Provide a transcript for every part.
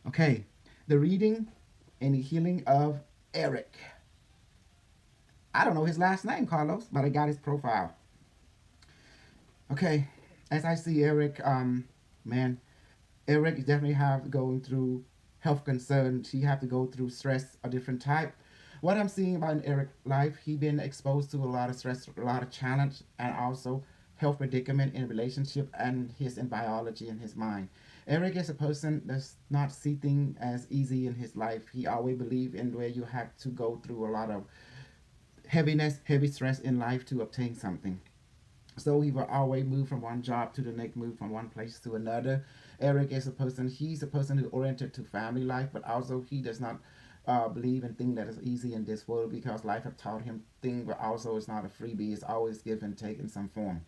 Okay, the reading and the healing of Eric. I don't know his last name, Carlos, but I got his profile. Okay, as I see Eric, man, Eric definitely have going through health concerns. He have to go through stress a different type. What I'm seeing about Eric life, he been exposed to a lot of stress, a lot of challenge, and also health predicament in relationship and his in biology and his mind. Eric is a person that's not see things as easy in his life. He always believe in where you have to go through a lot of heaviness, heavy stress in life to obtain something. So he will always move from one job to the next, move from one place to another. Eric is a person, he's a person who oriented to family life, but also he does not believe in things that is easy in this world because life have taught him things, but also it's not a freebie. It's always give and take in some form.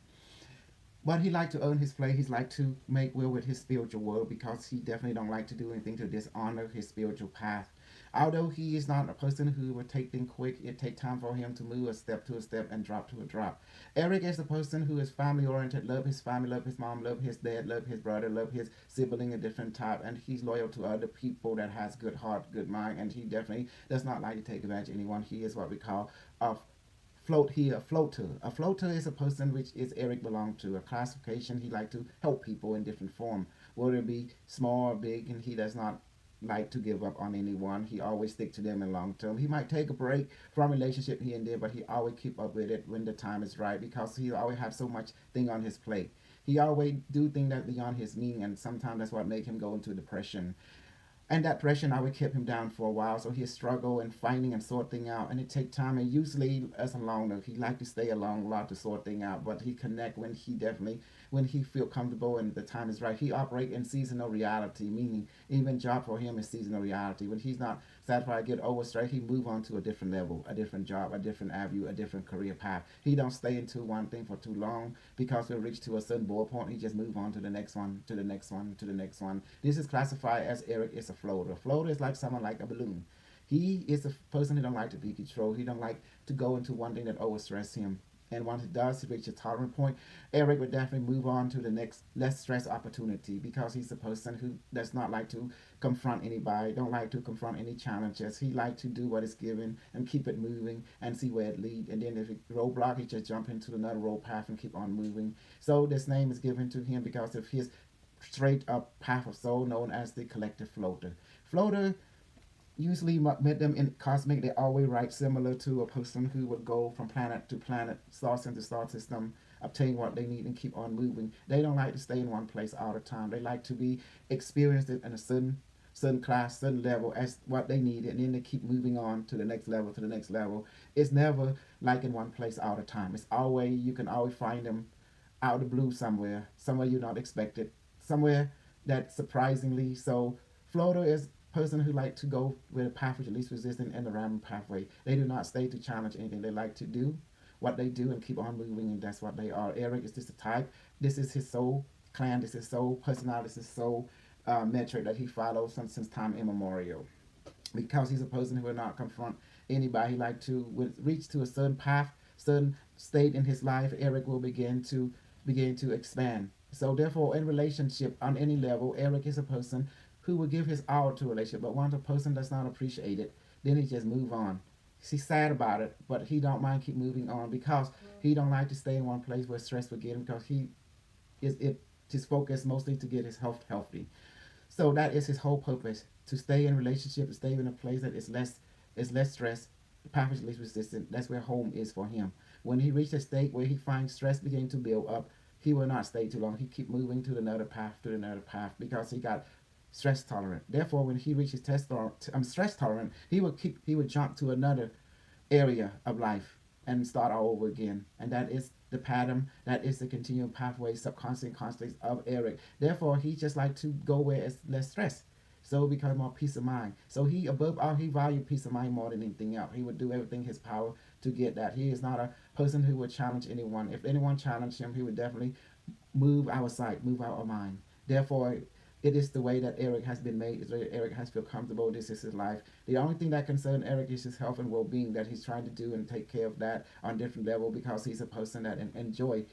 But he like to earn his play. He's like to make will with his spiritual world because he definitely don't like to do anything to dishonor his spiritual path. Although he is not a person who will take things quick, it take time for him to move a step to a step and drop to a drop. Eric is a person who is family oriented, love his family, love his mom, love his dad, love his brother, love his sibling a different type, and he's loyal to other people that has good heart, good mind, and he definitely does not like to take advantage of anyone. He is what we call a float here, a floater. A floater is a person which is Eric belong to. A classification, he like to help people in different form, whether it be small or big, and he does not like to give up on anyone. He always stick to them in long term. He might take a break from relationship here and there, but he always keep up with it when the time is right because he always have so much thing on his plate. He always do things that beyond his meaning, and sometimes that's what make him go into depression. And that pressure now would keep him down for a while, so he struggle and finding and sort thing out, and it take time. And usually, as a loner, he like to stay alone a lot to sort thing out, but he connect when he definitely when he feel comfortable and the time is right. He operate in seasonal reality, meaning even job for him is seasonal reality. When he's not satisfied, get over straight, he move on to a different level, a different job, a different avenue, a different career path. He don't stay into one thing for too long because he'll reach to a certain ball point. He just move on to the next one, to the next one, to the next one. This is classified as Eric is a floater. A floater is like someone like a balloon. He is a person who don't like to be controlled. He don't like to go into one thing that overstress him. And once he does reach a tolerant point, Eric would definitely move on to the next less stress opportunity because he's a person who does not like to confront anybody, don't like to confront any challenges. He like to do what is given and keep it moving and see where it leads. And then if it roadblock, he just jump into another road path and keep on moving. So this name is given to him because of his straight up path of soul known as the collective floater. Floater usually met them in cosmic. They always write similar to a person who would go from planet to planet, star system to star system, obtain what they need and keep on moving. They don't like to stay in one place all the time. They like to be experienced in a certain class, certain level as what they need, and then they keep moving on to the next level, to the next level. It's never like in one place all the time. It's always you can always find them out of the blue somewhere, somewhere you're not expected, somewhere that surprisingly. So floater is person who like to go with a path which is least resistant and the random pathway. They do not stay to challenge anything. They like to do what they do and keep on moving, and that's what they are. Eric is just a type. This is his soul clan. This is his soul personality. This is his soul metric that he follows since time immemorial. Because he's a person who will not confront anybody. He like to when reach to a certain path, certain state in his life. Eric will begin to expand. So therefore, in relationship on any level, Eric is a person who will give his all to a relationship. But once a person does not appreciate it, then he just move on. He's sad about it, but he don't mind keep moving on because he don't like to stay in one place where stress will get him because he is it his focus mostly to get his health healthy. So that is his whole purpose to stay in relationship, to stay in a place that is less stress, package least resistant. That's where home is for him. When he reaches a state where he finds stress beginning to build up, he will not stay too long. He keep moving to another path because he got stress tolerant. Therefore, when he reaches stress tolerant, he would jump to another area of life and start all over again. And that is the pattern, that is the continual pathway, subconscious conflicts of Eric. Therefore, he just like to go where it's less stress. So it becomes more peace of mind. So he above all he valued peace of mind more than anything else. He would do everything in his power to get that. He is not a person who would challenge anyone. If anyone challenged him, he would definitely move our sight, move our mind. Therefore, it is the way that Eric has been made. It's the way Eric has feel comfortable. This is his life. The only thing that concerns Eric is his health and well-being that he's trying to do and take care of that on different level because he's a person that enjoy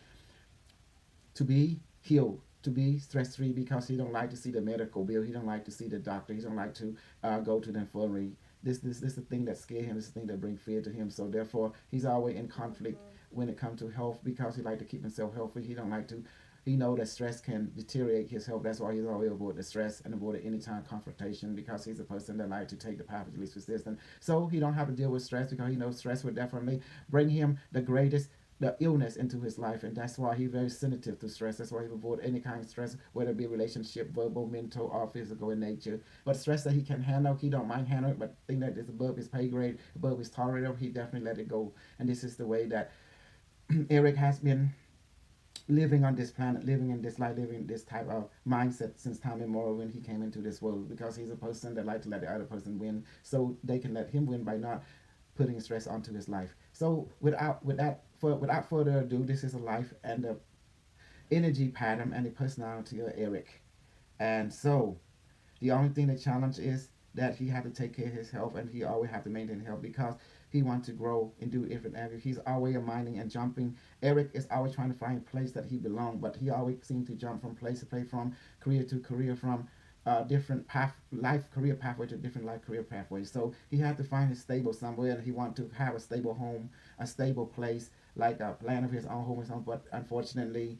to be healed, to be stress free because he don't like to see the medical bill. He don't like to see the doctor. He don't like to go to the infirmary. This is the thing that scare him. This is the thing that bring fear to him. So therefore, he's always in conflict when it comes to health because he like to keep himself healthy. He don't like to. He know that stress can deteriorate his health. That's why he's always avoid the stress and avoid any time confrontation because he's a person that like to take the path of least resistance. So he don't have to deal with stress because he knows stress would definitely bring him the illness into his life, and that's why he's very sensitive to stress. That's why he avoid any kind of stress, whether it be relationship, verbal, mental, or physical in nature. But stress that he can handle, he don't mind handling it. But thing that is above his pay grade, above his tolerance, he definitely let it go. And this is the way that Eric has been living on this planet, living in this life, living this type of mindset since time immemorial when he came into this world. Because he's a person that like to let the other person win, so they can let him win by not putting stress onto his life. So without further ado, this is a life and the energy pattern and the personality of Eric. And so the only thing the challenge is that he had to take care of his health and he always have to maintain health because he wants to grow and do different areas. He's always mining and jumping. Eric is always trying to find a place that he belongs, but he always seems to jump from place to place, from career to career, from different life career pathway to different life career pathways. So he had to find his stable somewhere, and he want to have a stable home, a stable place, like a plan of his own home or something. But unfortunately,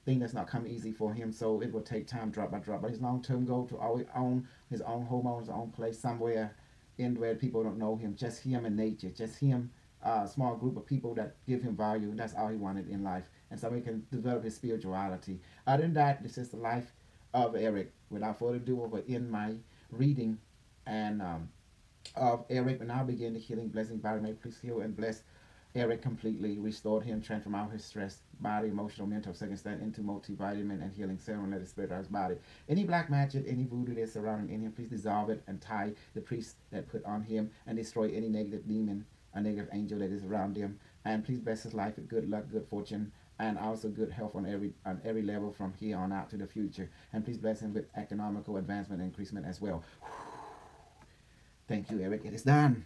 thing that's not come easy for him. So it will take time, drop by drop. But his long term goal to always own his own home, own his own place somewhere in where people don't know him, just him and nature, just him. A small group of people that give him value. That's all he wanted in life, and so he can develop his spirituality. Other than that, this is the life of Eric. Without further ado, over in my reading and of Eric, and now begin the healing blessing. Body, may please heal and bless Eric completely, restored him, transformed out his stress, body, emotional, mental, second stand into multivitamin and healing serum, let it spirit out his body. Any black magic, any voodoo that's surrounding in him, please dissolve it and tie the priest that put on him and destroy any negative demon, a negative angel that is around him. And please bless his life with good luck, good fortune, and also good health on every level from here on out to the future. And please bless him with economical advancement and increasement as well. Thank you, Eric. It is done.